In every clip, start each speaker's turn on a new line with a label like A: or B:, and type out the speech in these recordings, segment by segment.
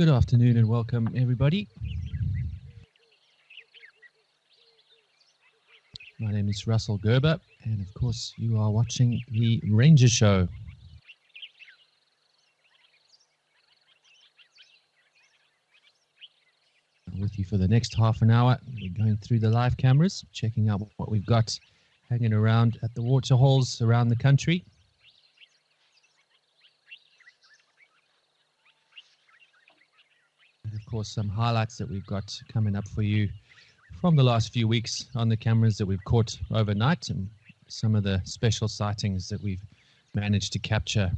A: Good afternoon and welcome, everybody. My name is Russell Gerber, and of course, you are watching the Ranger Show. I'm with you for the next half an hour. We're going through the live cameras, checking out what we've got hanging around at the water holes around the country. And of course, some highlights that we've got coming up for you from the last few weeks on the cameras that we've caught overnight, and some of the special sightings that we've managed to capture.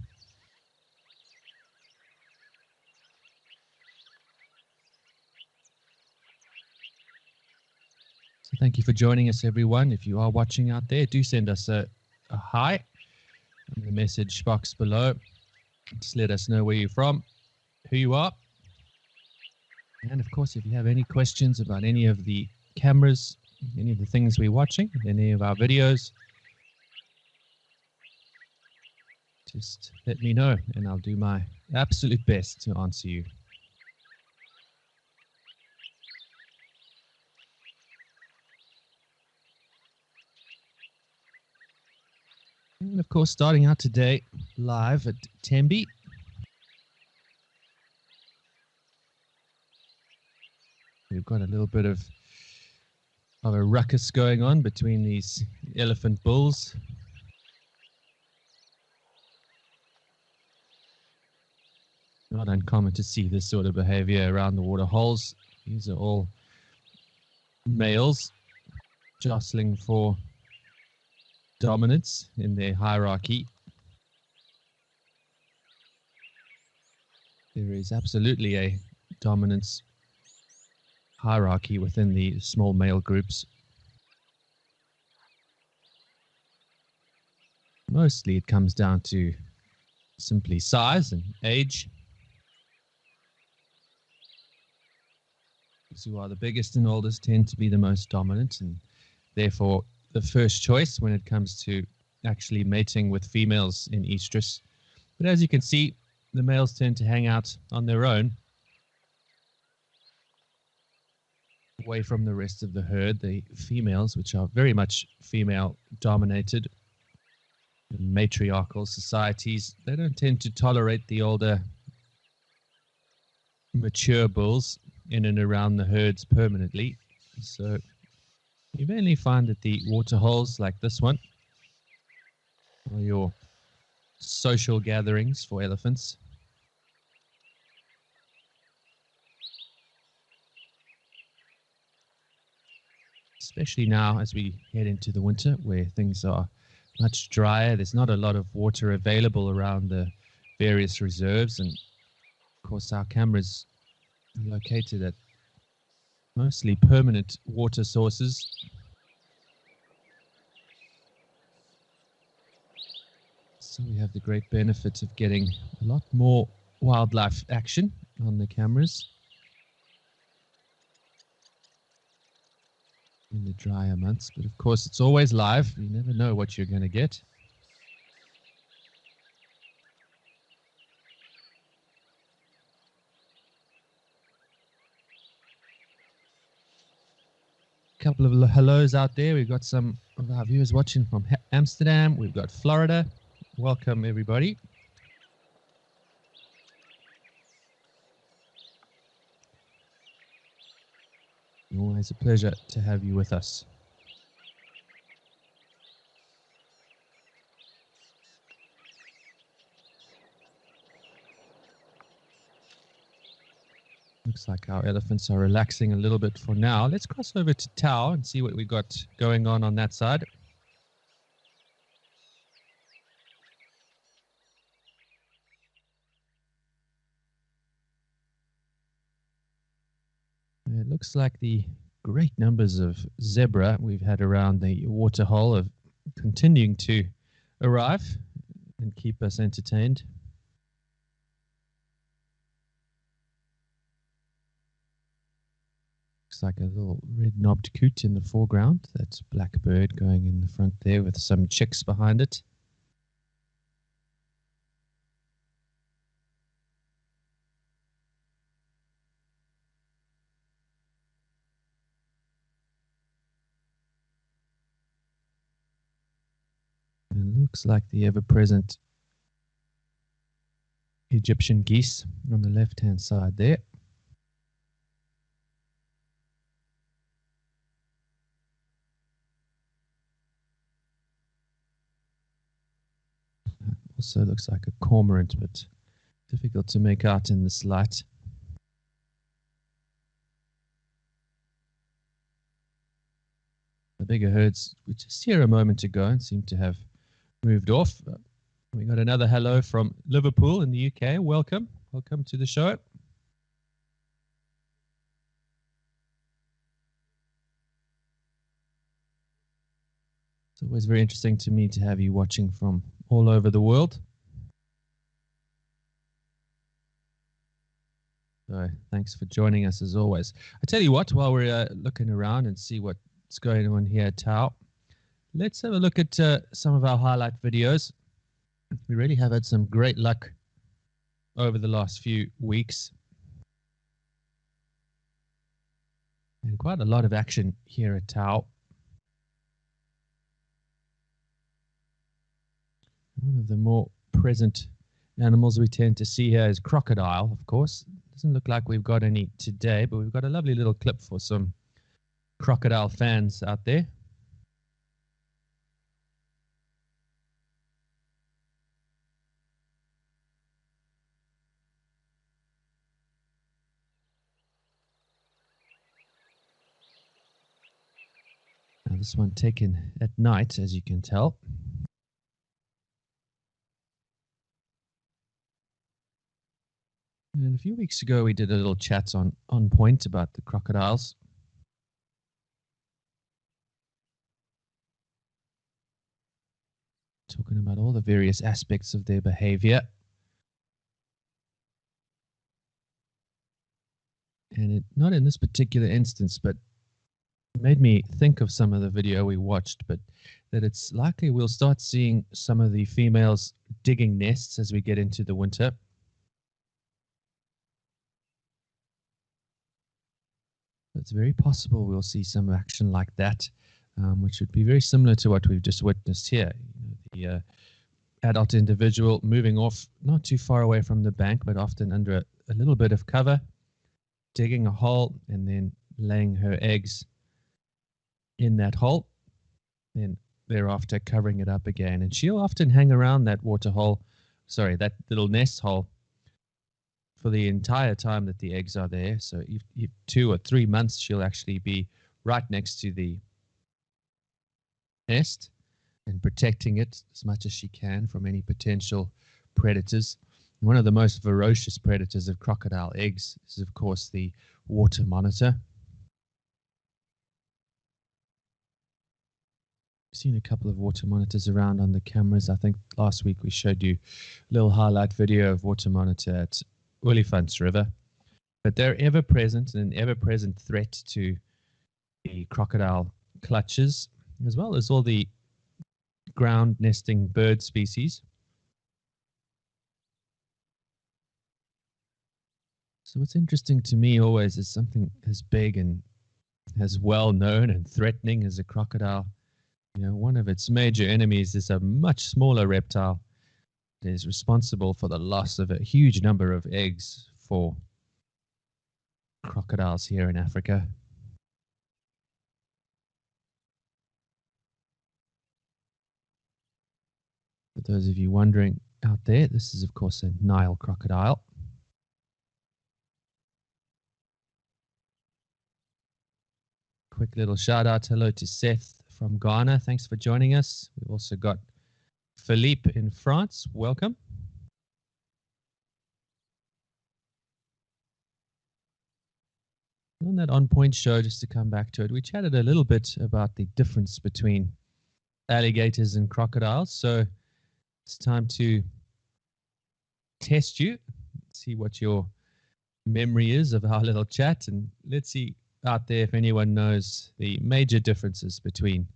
A: So thank you for joining us, everyone. If you are watching out there, do send us a hi in the message box below. Just let us know where you're from, who you are. And of course, if you have any questions about any of the cameras, any of the things we're watching, any of our videos, just let me know and I'll do my absolute best to answer you. And of course, starting out today live at Tembe. We've got a little bit of a ruckus going on between these elephant bulls. Not uncommon to see this sort of behavior around the water holes. These are all males jostling for dominance in their hierarchy. There is absolutely a dominance hierarchy within the small male groups. Mostly it comes down to simply size and age. Those who are the biggest and oldest tend to be the most dominant, and therefore the first choice when it comes to actually mating with females in estrus. But as you can see, the males tend to hang out on their own, away from the rest of the herd. The females, which are very much female dominated matriarchal societies, they don't tend to tolerate the older mature bulls in and around the herds permanently. So you mainly find that the water holes like this one are your social gatherings for elephants. Especially now as we head into the winter where things are much drier. There's not a lot of water available around the various reserves, and of course our cameras are located at mostly permanent water sources. So we have the great benefit of getting a lot more wildlife action on the cameras in the drier months. But of course, it's always live. You never know what you're going to get. A couple of hellos out there. We've got some of our viewers watching from Amsterdam. We've got Florida. Welcome, everybody. Always a pleasure to have you with us. Looks like our elephants are relaxing a little bit for now. Let's cross over to Tau and see what we got going on that side. It looks like the great numbers of zebra we've had around the water hole are continuing to arrive and keep us entertained. Looks like a little red-knobbed coot in the foreground. That's blackbird going in the front there with some chicks behind it. And it looks like the ever-present Egyptian geese on the left-hand side there. Also looks like a cormorant, but difficult to make out in this light. The bigger herds, we just here a moment ago and seem to have moved off. We got another hello from Liverpool in the UK. Welcome. Welcome to the show. It's always very interesting to me to have you watching from all over the world. So thanks for joining us as always. I tell you what, while we're looking around and see what's going on here at Tau, let's have a look at some of our highlight videos. We really have had some great luck over the last few weeks. And quite a lot of action here at Tau. One of the more present animals we tend to see here is crocodile, of course. Doesn't look like we've got any today, but we've got a lovely little clip for some crocodile fans out there. Now this one taken at night, as you can tell. And a few weeks ago, we did a little chat on Point about the crocodiles. Talking about all the various aspects of their behavior. And not in this particular instance, but it made me think of some of the video we watched, but that it's likely we'll start seeing some of the females digging nests as we get into the winter. It's very possible we'll see some action like that, which would be very similar to what we've just witnessed here. You know, the adult individual moving off not too far away from the bank, but often under a little bit of cover, digging a hole and then laying her eggs in that hole, then thereafter covering it up again. And she'll often hang around that that little nest hole for the entire time that the eggs are there. So if 2 or 3 months, she'll actually be right next to the nest and protecting it as much as she can from any potential predators. And one of the most ferocious predators of crocodile eggs is, of course, the water monitor. I've seen a couple of water monitors around on the cameras. I think last week we showed you a little highlight video of water monitor at Olifants River, but they're ever present and an ever present threat to the crocodile clutches, as well as all the ground nesting bird species. So what's interesting to me always is something as big and as well known and threatening as a crocodile. You know, one of its major enemies is a much smaller reptile that is responsible for the loss of a huge number of eggs for crocodiles here in Africa. For those of you wondering out there, this is of course a Nile crocodile. Quick little shout out, hello to Seth from Ghana. Thanks for joining us. We've also got Philippe in France. Welcome. On that On Point show, just to come back to it, we chatted a little bit about the difference between alligators and crocodiles. So it's time to test you, see what your memory is of our little chat, and let's see out there if anyone knows the major differences between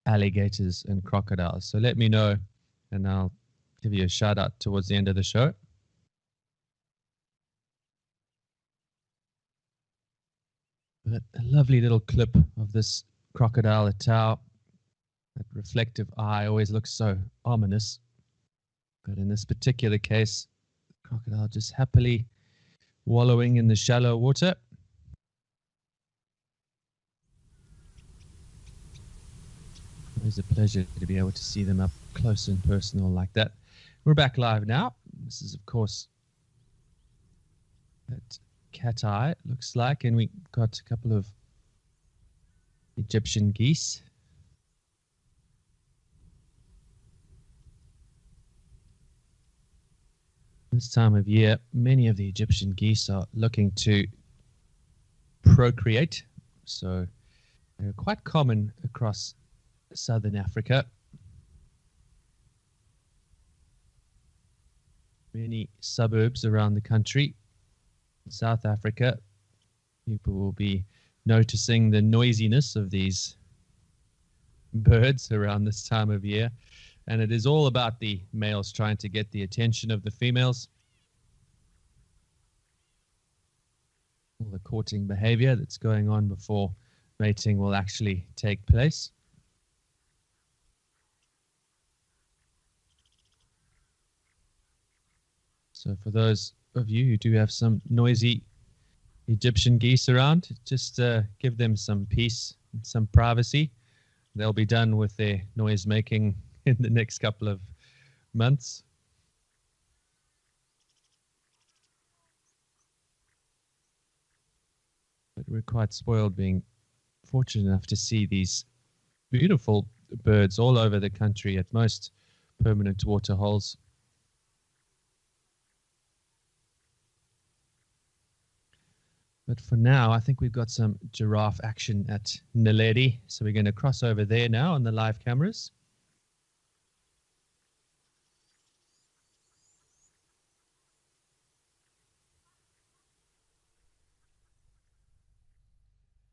A: alligators and crocodiles. So let me know, and I'll give you a shout out towards the end of the show. But a lovely little clip of this crocodile at Tau. That reflective eye always looks so ominous. But in this particular case, the crocodile just happily wallowing in the shallow water. Always a pleasure to be able to see them up close and personal like that. We're back live now. This is, of course, at Cat Eye, it looks like, and we got a couple of Egyptian geese. This time of year, many of the Egyptian geese are looking to procreate, so they're quite common across southern Africa. Many suburbs around the country. In South Africa, people will be noticing the noisiness of these birds around this time of year. And it is all about the males trying to get the attention of the females. All the courting behavior that's going on before mating will actually take place. So for those of you who do have some noisy Egyptian geese around, just give them some peace and some privacy. They'll be done with their noise making in the next couple of months. But we're quite spoiled being fortunate enough to see these beautiful birds all over the country at most permanent water holes. But for now, I think we've got some giraffe action at Naledi. So we're going to cross over there now on the live cameras.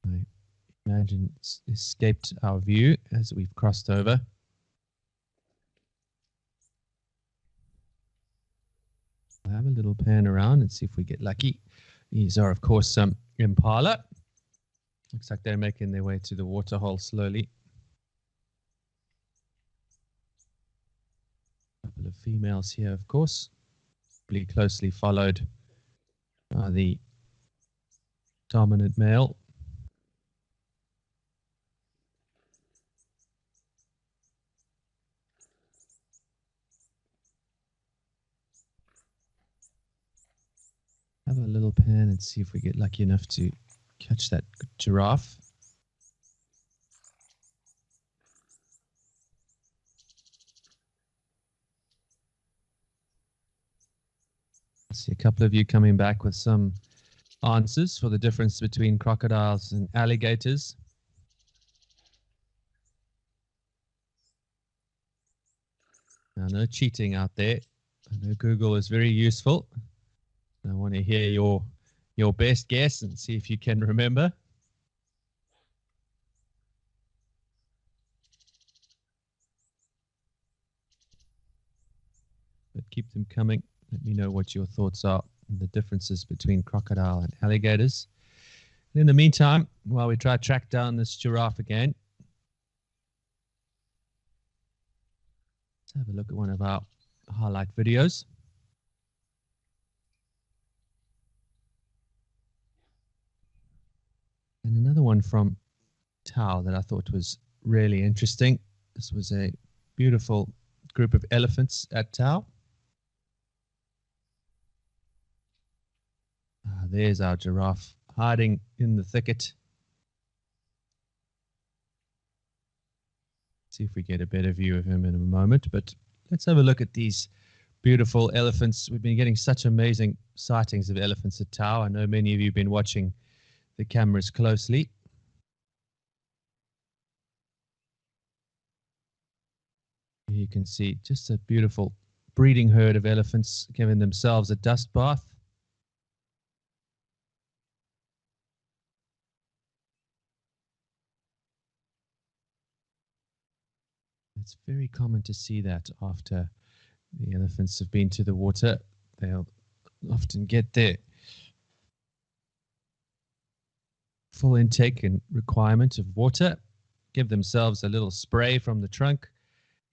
A: I imagine it's escaped our view as we've crossed over. I'll have a little pan around and see if we get lucky. These are, of course, some impala. Looks like they're making their way to the waterhole slowly. A couple of females here, of course, pretty closely followed by the dominant male. Have a little pan and see if we get lucky enough to catch that giraffe. I see a couple of you coming back with some answers for the difference between crocodiles and alligators. Now, no cheating out there. I know Google is very useful. I want to hear your best guess and see if you can remember. But keep them coming. Let me know what your thoughts are on the differences between crocodile and alligators. And in the meantime, while we try to track down this giraffe again, let's have a look at one of our highlight videos. And another one from Tau that I thought was really interesting. This was a beautiful group of elephants at Tau. There's our giraffe hiding in the thicket. See if we get a better view of him in a moment, but let's have a look at these beautiful elephants. We've been getting such amazing sightings of elephants at Tau. I know many of you have been watching the cameras closely. You can see just a beautiful breeding herd of elephants giving themselves a dust bath. It's very common to see that after the elephants have been to the water. They'll often get their full intake and requirement of water, give themselves a little spray from the trunk,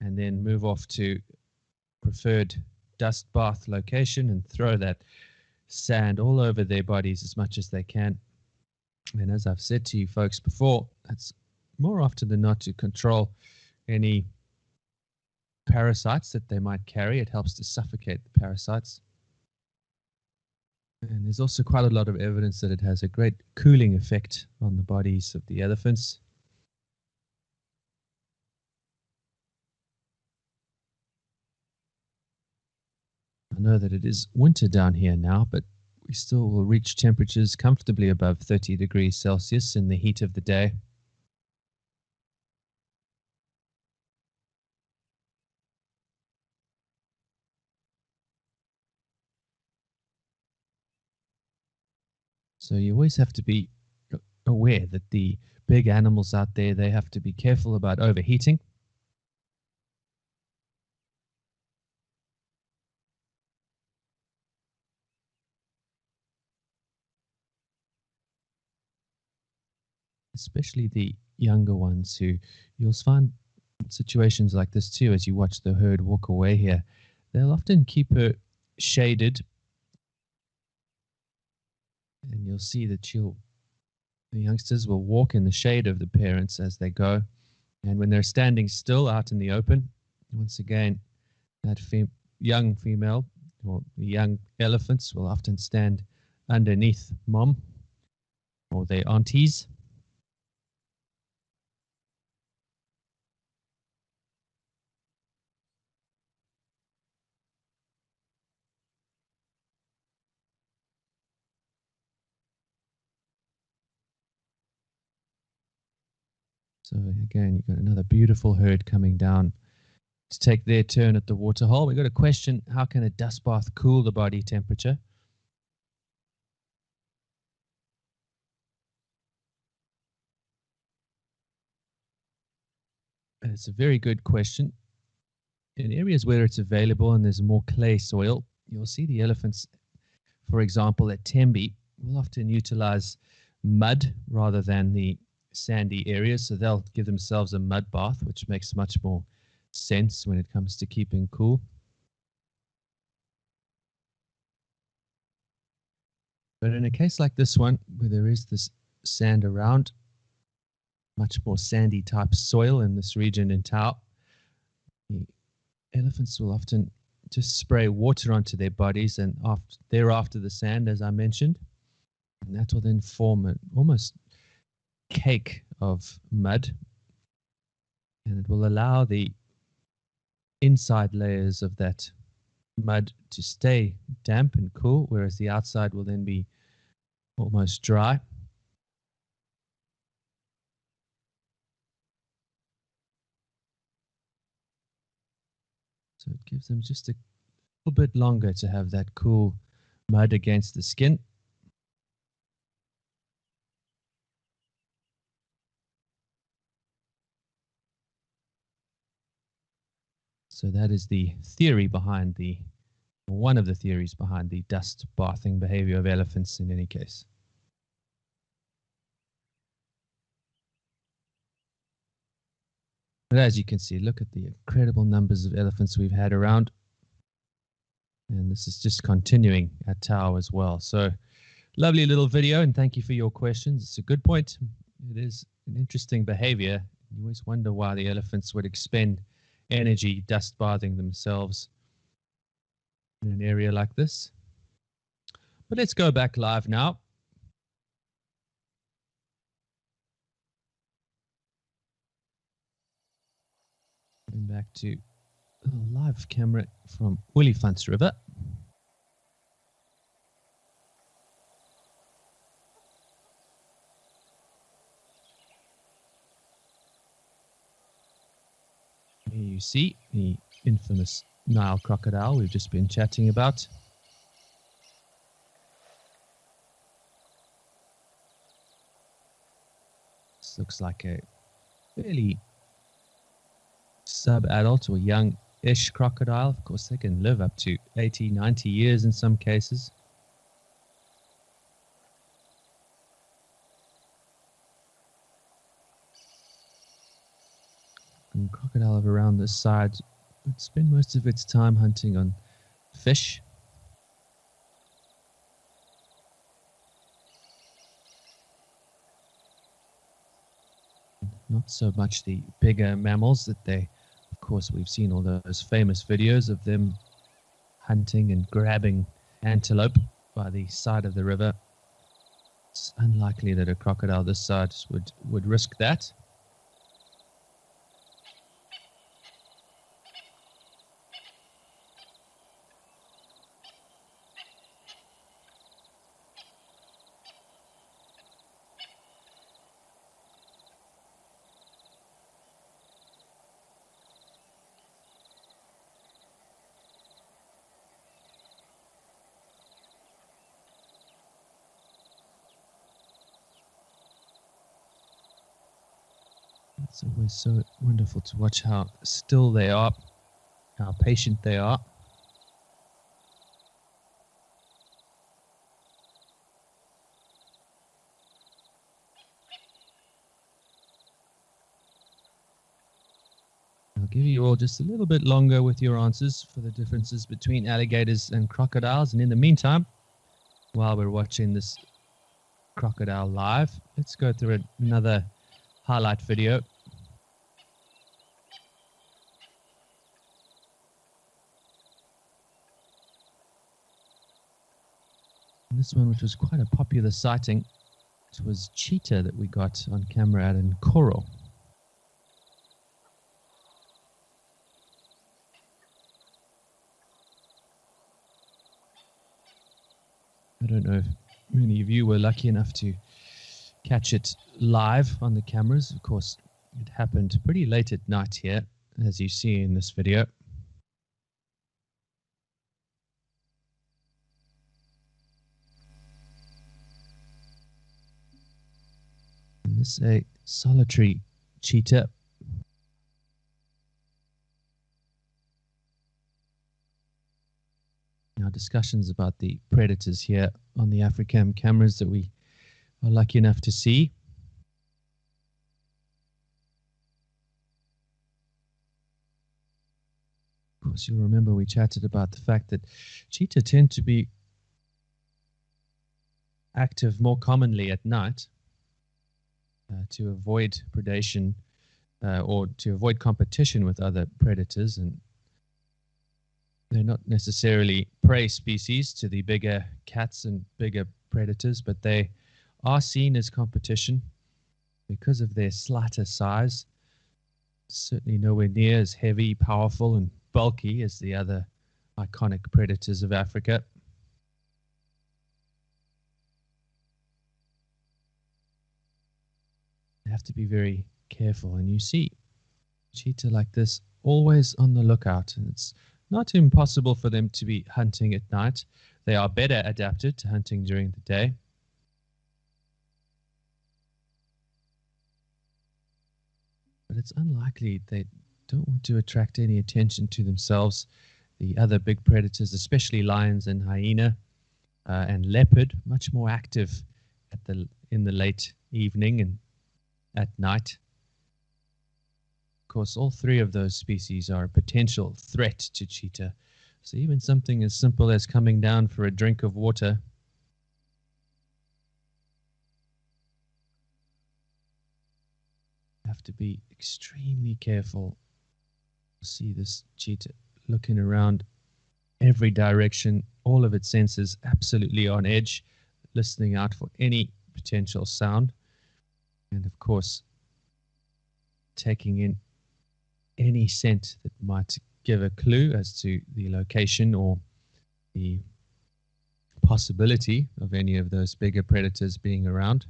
A: and then move off to preferred dust bath location and throw that sand all over their bodies as much as they can. And as I've said to you folks before, it's more often than not to control any parasites that they might carry. It helps to suffocate the parasites. And there's also quite a lot of evidence that it has a great cooling effect on the bodies of the elephants. I know that it is winter down here now, but we still will reach temperatures comfortably above 30 degrees Celsius in the heat of the day. So you always have to be aware that the big animals out there, they have to be careful about overheating. Especially the younger ones, who you'll find situations like this too as you watch the herd walk away here. They'll often keep her shaded, and you'll see that the youngsters will walk in the shade of the parents as they go. And when they're standing still out in the open, once again, that young female or the young elephants will often stand underneath mom or their aunties. So again, you've got another beautiful herd coming down to take their turn at the waterhole. We've got a question: how can a dust bath cool the body temperature? And it's a very good question. In areas where it's available and there's more clay soil, you'll see the elephants, for example, at Tembe, will often utilize mud rather than the sandy areas. So they'll give themselves a mud bath, which makes much more sense when it comes to keeping cool. But in a case like this one, where there is this sand around, much more sandy type soil in this region in Tao, the elephants will often just spray water onto their bodies and thereafter the sand, as I mentioned. And that will then form an almost cake of mud, and it will allow the inside layers of that mud to stay damp and cool, whereas the outside will then be almost dry. So it gives them just a little bit longer to have that cool mud against the skin. So that is the theory behind one of the theories behind the dust bathing behavior of elephants in any case. But as you can see, look at the incredible numbers of elephants we've had around. And this is just continuing at Tao as well. So lovely little video, and thank you for your questions. It's a good point. It is an interesting behavior. You always wonder why the elephants would expend energy dust bathing themselves in an area like this. But let's go back live now. Going back to a live camera from Olifantsriver. Here you see the infamous Nile crocodile we've just been chatting about. This looks like a fairly sub-adult or young-ish crocodile. Of course, they can live up to 80, 90 years in some cases. And crocodile around this side would spend most of its time hunting on fish. Not so much the bigger mammals that they, of course, we've seen all those famous videos of them hunting and grabbing antelope by the side of the river. It's unlikely that a crocodile this size would risk that. It's always so wonderful to watch how still they are, how patient they are. I'll give you all just a little bit longer with your answers for the differences between alligators and crocodiles. And in the meantime, while we're watching this crocodile live, let's go through another highlight video. And this one, which was quite a popular sighting, it was cheetah that we got on camera out in Koro. I don't know if many of you were lucky enough to catch it live on the cameras. Of course, it happened pretty late at night here, as you see in this video. And this is a solitary cheetah. Now, discussions about the predators here on the Africam cameras that we are lucky enough to see. Of course, you'll remember we chatted about the fact that cheetah tend to be active more commonly at night to avoid predation or to avoid competition with other predators, and they're not necessarily prey species to the bigger cats and bigger predators, but they are seen as competition because of their slighter size. Certainly nowhere near as heavy, powerful, and bulky as the other iconic predators of Africa. You have to be very careful, and you see cheetah like this always on the lookout, and it's not impossible for them to be hunting at night. They are better adapted to hunting during the day. But it's unlikely they don't want to attract any attention to themselves. The other big predators, especially lions and hyena and leopard, much more active in the late evening and at night. Of course, all three of those species are a potential threat to cheetah. So even something as simple as coming down for a drink of water have to be extremely careful. See this cheetah looking around every direction, all of its senses absolutely on edge, listening out for any potential sound, and of course taking in any scent that might give a clue as to the location or the possibility of any of those bigger predators being around.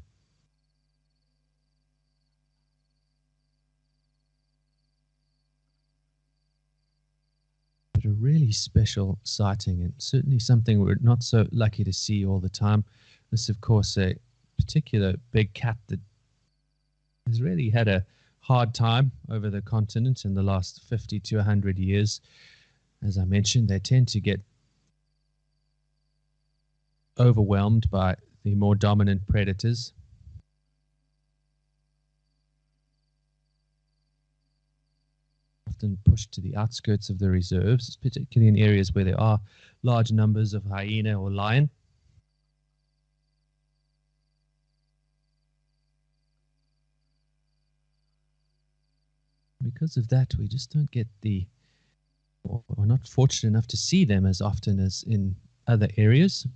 A: But a really special sighting, and certainly something we're not so lucky to see all the time. This, of course, a particular big cat that has really had a hard time over the continent in the last 50 to 100 years. As I mentioned, they tend to get overwhelmed by the more dominant predators. often pushed to the outskirts of the reserves, particularly in areas where there are large numbers of hyena or lion. Because of that, we just don't get or we're not fortunate enough to see them as often as in other areas.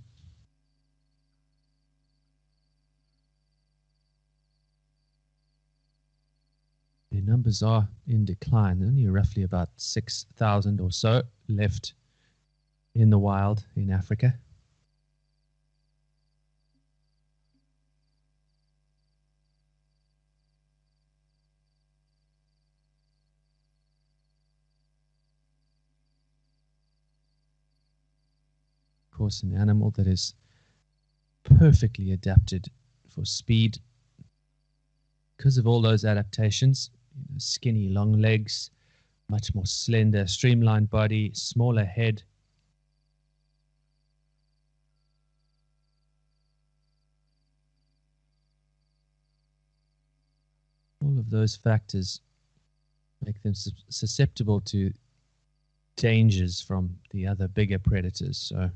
A: Their numbers are in decline. Only roughly about 6,000 or so left in the wild in Africa. Of course, an animal that is perfectly adapted for speed because of all those adaptations. Skinny, long legs, much more slender, streamlined body, smaller head. All of those factors make them susceptible to dangers from the other bigger predators. So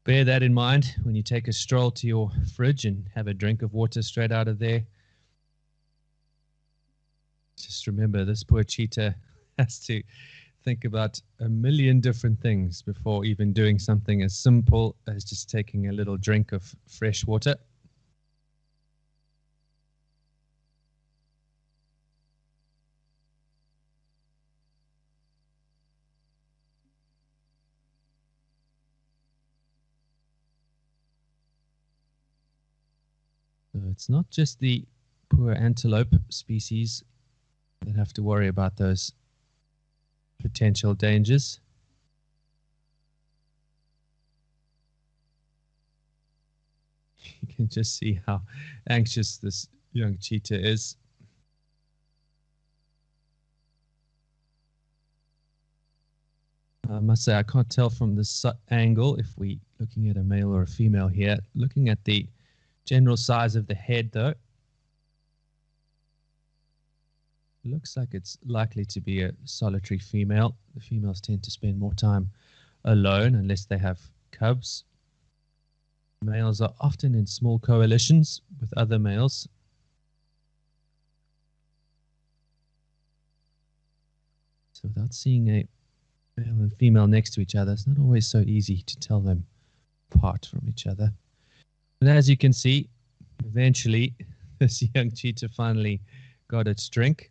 A: bear that in mind when you take a stroll to your fridge and have a drink of water straight out of there. Just remember, this poor cheetah has to think about a million different things before even doing something as simple as just taking a little drink of fresh water. So it's not just the poor antelope species that have to worry about those potential dangers. You can just see how anxious this young cheetah is. I must say, I can't tell from this angle if we're looking at a male or a female here. Looking at the general size of the head, though, looks like it's likely to be a solitary female. The females tend to spend more time alone unless they have cubs. Males are often in small coalitions with other males. So without seeing a male and female next to each other, it's not always so easy to tell them apart from each other. But as you can see, eventually this young cheetah finally got its drink.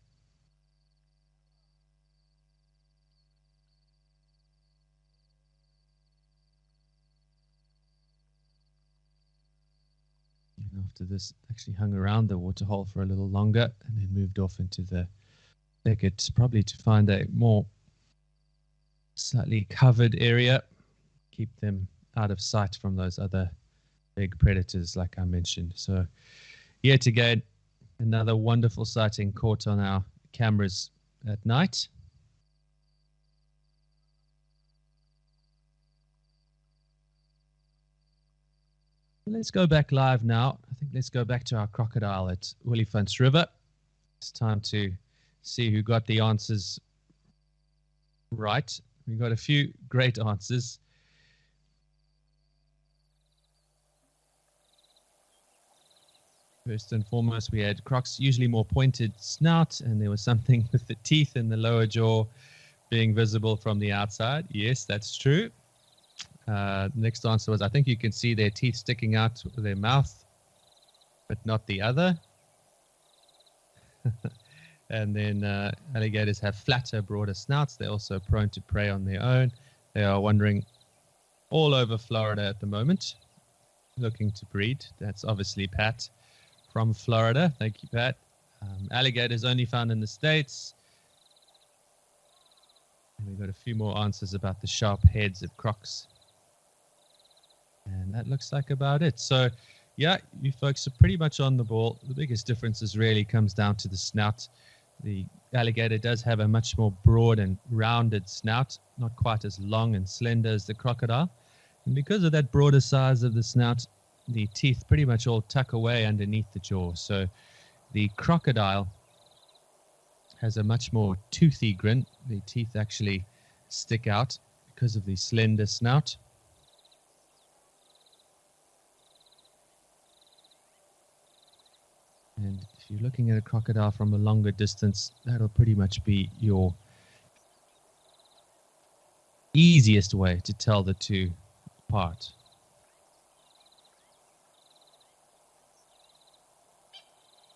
A: And after this, actually hung around the waterhole for a little longer and then moved off into the thicket, probably to find a more slightly covered area, keep them out of sight from those other big predators like I mentioned. So yet again, another wonderful sighting caught on our cameras at night. Let's go back live now. I think let's go back to our crocodile at Olifants River. It's time to see who got the answers right. We got a few great answers. First and foremost, we had crocs, usually more pointed snout, and there was something with the teeth in the lower jaw being visible from the outside. Yes, that's true. Next answer was, I think you can see their teeth sticking out of their mouth, but not the other. And then alligators have flatter, broader snouts. They're also prone to prey on their own. They are wandering all over Florida at the moment, looking to breed. That's obviously Pat from Florida. Thank you, Pat. Alligators only found in the States. And we've got a few more answers about the sharp heads of crocs. And that looks like about it. So, yeah, you folks are pretty much on the ball. The biggest differences really comes down to the snout. The alligator does have a much more broad and rounded snout, not quite as long and slender as the crocodile. And because of that broader size of the snout, the teeth pretty much all tuck away underneath the jaw. So the crocodile has a much more toothy grin. The teeth actually stick out because of the slender snout. And if you're looking at a crocodile from a longer distance, that'll pretty much be your easiest way to tell the two apart.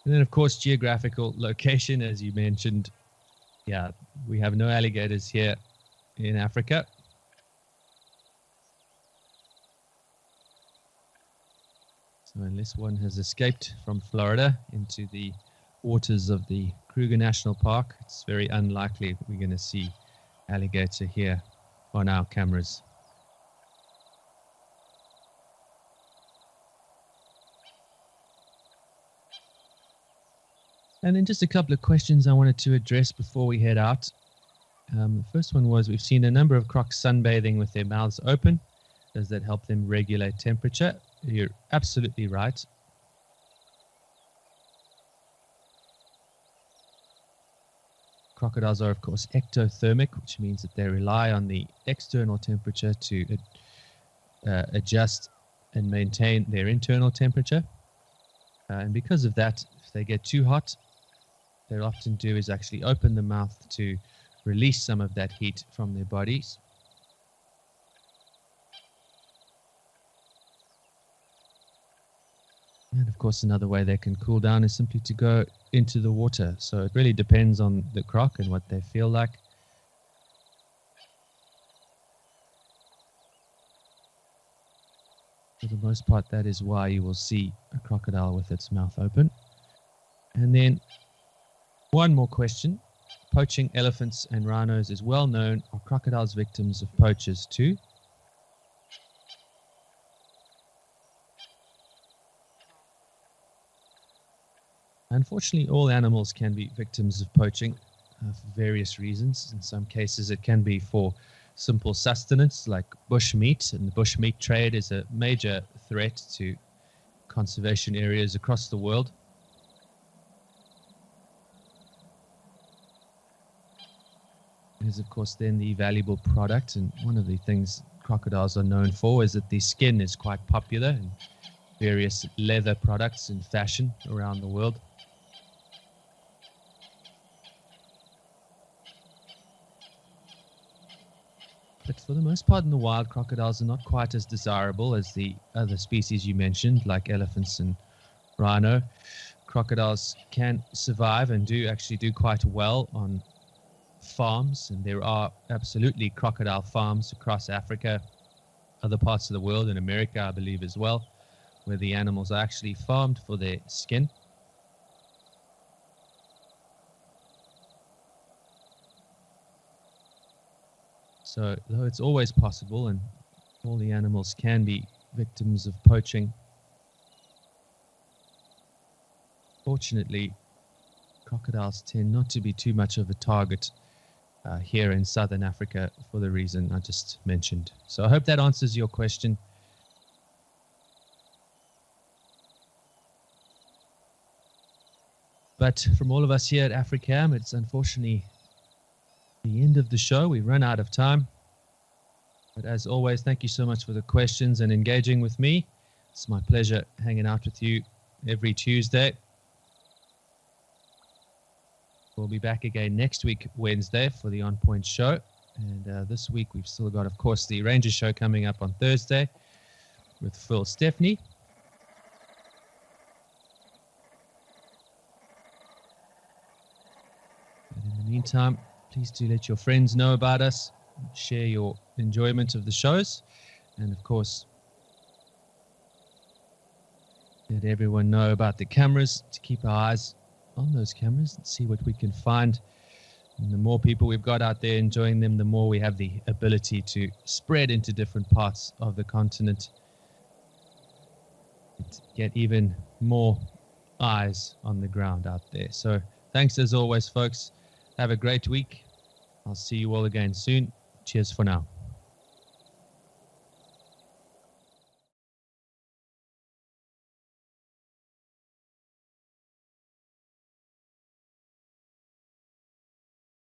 A: And then, of course, geographical location, as you mentioned. Yeah, we have no alligators here in Africa. So unless one has escaped from Florida into the waters of the Kruger National Park, it's very unlikely we're going to see alligator here on our cameras. And then just a couple of questions I wanted to address before we head out. The first one was, we've seen a number of crocs sunbathing with their mouths open. Does that help them regulate temperature? You're absolutely right. Crocodiles are, of course, ectothermic, which means that they rely on the external temperature to adjust and maintain their internal temperature. And because of that, if they get too hot, they'll often do is actually open the mouth to release some of that heat from their bodies. And of course, another way they can cool down is simply to go into the water. So it really depends on the croc and what they feel like. For the most part, that is why you will see a crocodile with its mouth open. And then one more question. Poaching elephants and rhinos is well known. Are crocodiles victims of poachers too? Unfortunately, all animals can be victims of poaching for various reasons. In some cases, it can be for simple sustenance like bush meat, and the bush meat trade is a major threat to conservation areas across the world. It is, of course, then the valuable product, and one of the things crocodiles are known for is that the skin is quite popular in various leather products and fashion around the world. But for the most part in the wild, crocodiles are not quite as desirable as the other species you mentioned, like elephants and rhino. Crocodiles can survive and do actually do quite well on farms, and there are absolutely crocodile farms across Africa, other parts of the world, in America, I believe, as well, where the animals are actually farmed for their skin. So, though it's always possible, and all the animals can be victims of poaching, fortunately, crocodiles tend not to be too much of a target here in southern Africa for the reason I just mentioned. So I hope that answers your question. But from all of us here at Africam, it's unfortunately the end of the show. We've run out of time. But as always, thank you so much for the questions and engaging with me. It's my pleasure hanging out with you every Tuesday. We'll be back again next week, Wednesday, for the On Point show. And this week, we've still got, of course, the Rangers show coming up on Thursday with Phil Stepney. But in the meantime, please do let your friends know about us, share your enjoyment of the shows, and of course, let everyone know about the cameras, to keep our eyes on those cameras and see what we can find. And the more people we've got out there enjoying them, the more we have the ability to spread into different parts of the continent, get even more eyes on the ground out there. So thanks as always, folks. Have a great week. I'll see you all again soon. Cheers for now.